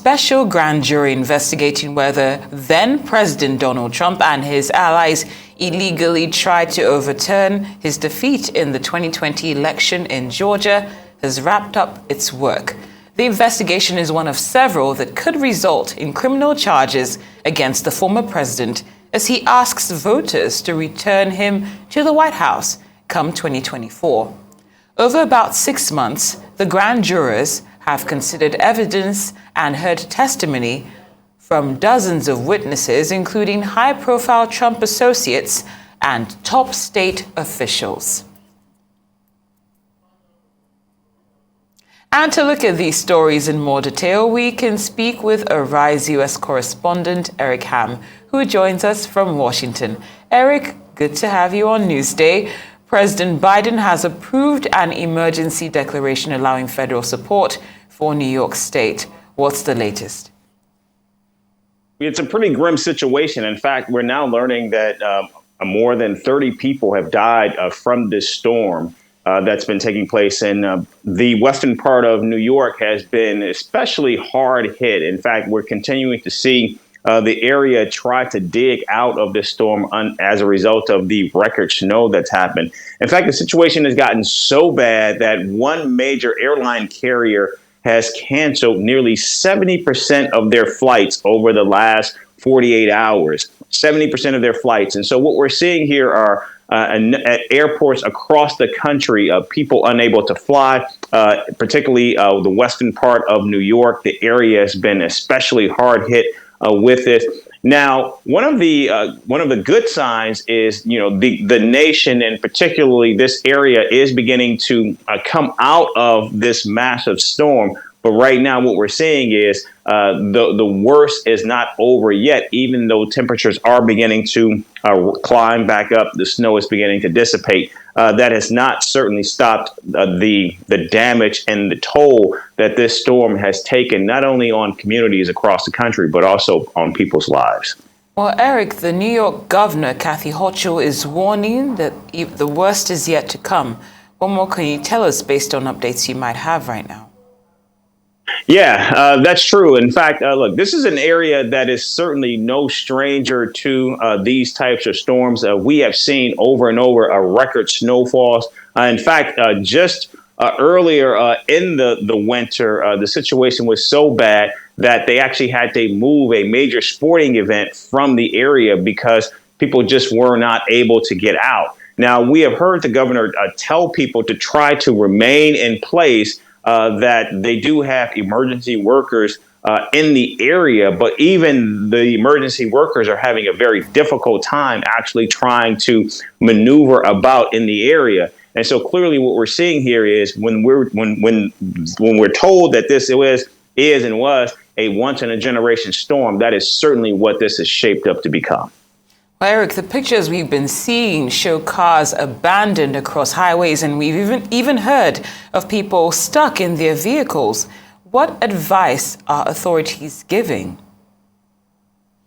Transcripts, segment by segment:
special grand jury investigating whether then-President Donald Trump and his allies illegally tried to overturn his defeat in the 2020 election in Georgia has wrapped up its work. The investigation is one of several that could result in criminal charges against the former president as he asks voters to return him to the White House come 2024. Over about 6 months, the grand jurors have considered evidence and heard testimony from dozens of witnesses, including high-profile Trump associates and top state officials. And to look at these stories in more detail, we can speak with Arise U.S. correspondent Eric Ham, who joins us from Washington. Eric, good to have you on Newsday. President Biden has approved an emergency declaration allowing federal support for New York State. What's the latest? It's a pretty grim situation. In fact, we're now learning that more than 30 people have died from this storm that's been taking place. And the western part of New York has been especially hard hit. In fact, we're continuing to see the area try to dig out of this storm as a result of the record snow that's happened. In fact, the situation has gotten so bad that one major airline carrier has canceled nearly 70% of their flights over the last 48 hours, 70% of their flights. And so what we're seeing here are at airports across the country, people unable to fly, particularly the western part of New York. The area has been especially hard hit with this. Now, one of the good signs is, the nation, and particularly this area, is beginning to come out of this massive storm. But right now, what we're seeing is the worst is not over yet, even though temperatures are beginning to climb back up. The snow is beginning to dissipate. That has not certainly stopped the damage and the toll that this storm has taken, not only on communities across the country, but also on people's lives. Well, Eric, the New York governor, Kathy Hochul, is warning that the worst is yet to come. What more can you tell us based on updates you might have right now? Yeah, that's true. In fact, look, this is an area that is certainly no stranger to these types of storms. We have seen over and over record snowfalls. In fact, just earlier in the winter, the situation was so bad that they actually had to move a major sporting event from the area because people just were not able to get out. Now, we have heard the governor tell people to try to remain in place, that they do have emergency workers in the area, but even the emergency workers are having a very difficult time actually trying to maneuver about in the area. And so clearly what we're seeing here is when we're told that this is and was a once in a generation storm, that is certainly what this is shaped up to become. Well, Eric, the pictures we've been seeing show cars abandoned across highways, and we've even heard of people stuck in their vehicles. What advice are authorities giving?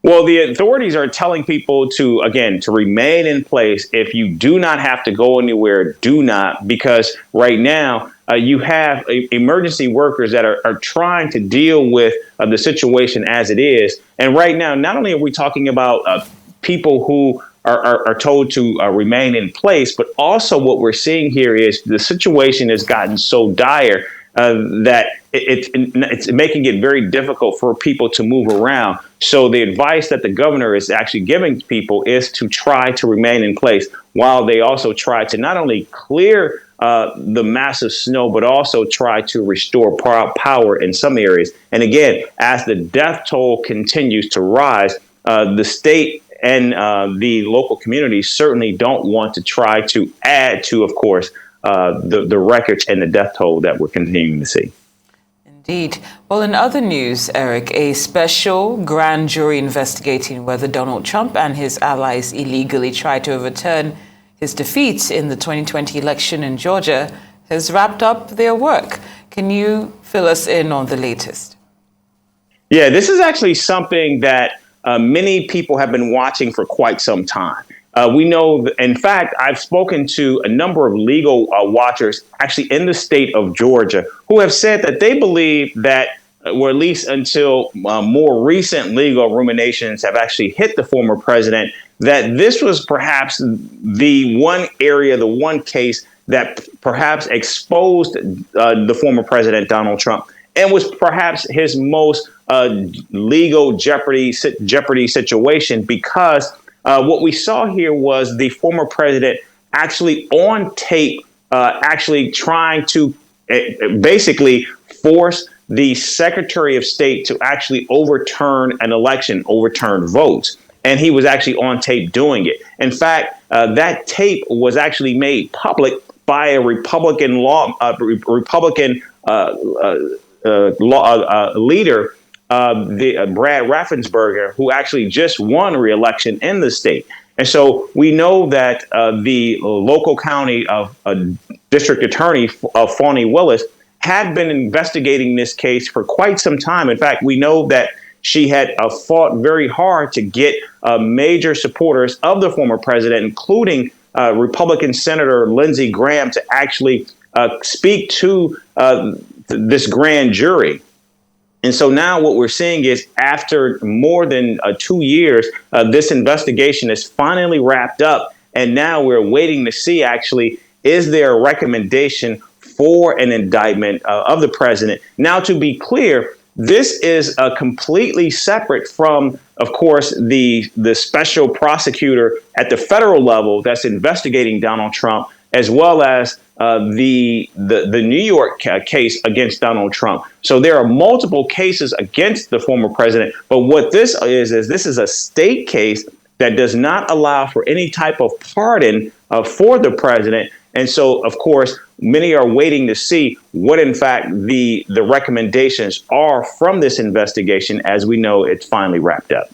Well, the authorities are telling people to remain in place. If you do not have to go anywhere, do not, because right now you have emergency workers that are trying to deal with the situation as it is. And right now, not only are we talking about people who are told to remain in place, but also what we're seeing here is the situation has gotten so dire that it's making it very difficult for people to move around. So the advice that the governor is actually giving people is to try to remain in place while they also try to not only clear the massive snow, but also try to restore power in some areas. And again, as the death toll continues to rise, the state and the local communities certainly don't want to try to add to, of course, the records and the death toll that we're continuing to see. Indeed. Well, in other news, Eric, a special grand jury investigating whether Donald Trump and his allies illegally tried to overturn his defeat in the 2020 election in Georgia has wrapped up their work. Can you fill us in on the latest? Yeah, this is actually something that many people have been watching for quite some time. We know, in fact, I've spoken to a number of legal watchers actually in the state of Georgia who have said that they believe that or at least until more recent legal ruminations have actually hit the former president, that this was perhaps the one area, the one case that perhaps exposed the former president, Donald Trump, and was perhaps his most legal jeopardy situation, because what we saw here was the former president actually on tape, actually trying to basically force the Secretary of State to actually overturn an election, overturn votes. And he was actually on tape doing it. In fact, that tape was actually made public by a Republican leader, Brad Raffensperger, who actually just won re-election in the state. And so we know that the local county of district attorney, Fani Willis, had been investigating this case for quite some time. In fact, we know that she had fought very hard to get major supporters of the former president, including Republican Senator Lindsey Graham, to actually speak to this grand jury. And so now what we're seeing is, after more than 2 years, this investigation is finally wrapped up. And now we're waiting to see, actually, is there a recommendation for an indictment of the president? Now, to be clear, this is completely separate from, of course, the special prosecutor at the federal level that's investigating Donald Trump, as well as the New York case against Donald Trump. So there are multiple cases against the former president. But what this is this is a state case that does not allow for any type of pardon for the president. And so, of course, many are waiting to see what, in fact, the recommendations are from this investigation, as we know it's finally wrapped up.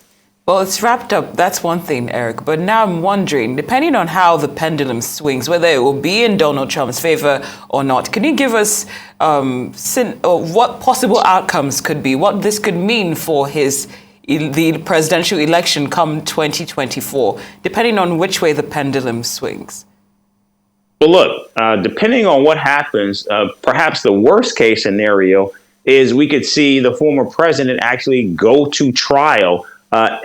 Well, it's wrapped up. That's one thing, Eric. But now I'm wondering, depending on how the pendulum swings, whether it will be in Donald Trump's favor or not, can you give us what possible outcomes could be, what this could mean for the presidential election come 2024, depending on which way the pendulum swings? Well, look, depending on what happens, perhaps the worst case scenario is we could see the former president actually go to trial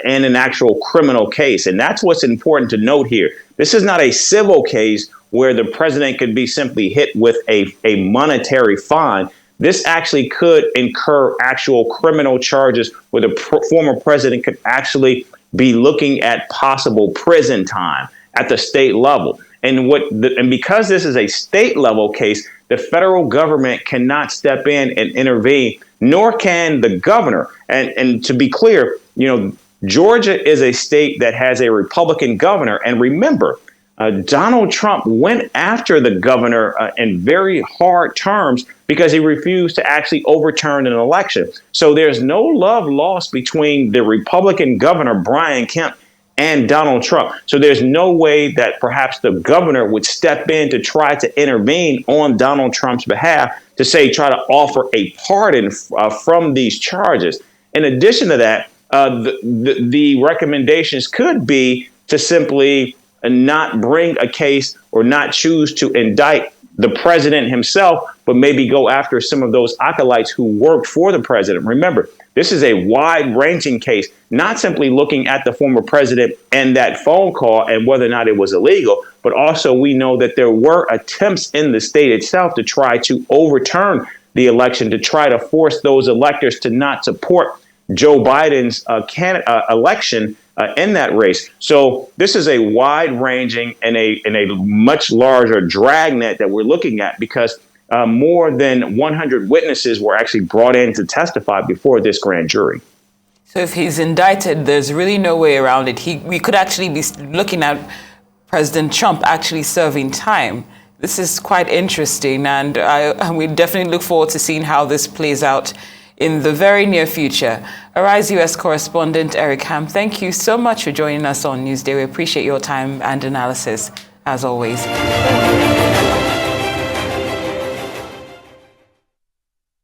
in an actual criminal case. And that's what's important to note here. This is not a civil case where the president could be simply hit with a monetary fine. This actually could incur actual criminal charges where the former president could actually be looking at possible prison time at the state level. And because this is a state level case, the federal government cannot step in and intervene, nor can the governor. And to be clear, Georgia is a state that has a Republican governor. And remember, Donald Trump went after the governor in very hard terms because he refused to actually overturn an election. So there's no love lost between the Republican governor, Brian Kemp, and Donald Trump. So there's no way that perhaps the governor would step in to try to intervene on Donald Trump's behalf to try to offer a pardon from these charges. In addition to that, the recommendations could be to simply not bring a case or not choose to indict the president himself, but maybe go after some of those acolytes who worked for the president. Remember, this is a wide-ranging case, not simply looking at the former president and that phone call and whether or not it was illegal, but also we know that there were attempts in the state itself to try to overturn the election, to try to force those electors to not support Joe Biden's election in that race. So this is a wide-ranging and a much larger dragnet that we're looking at, because more than 100 witnesses were actually brought in to testify before this grand jury. So if he's indicted, there's really no way around it. We could actually be looking at President Trump actually serving time. This is quite interesting, and we definitely look forward to seeing how this plays out in the very near future. Arise US correspondent Eric Ham, thank you so much for joining us on Newsday. We appreciate your time and analysis, as always.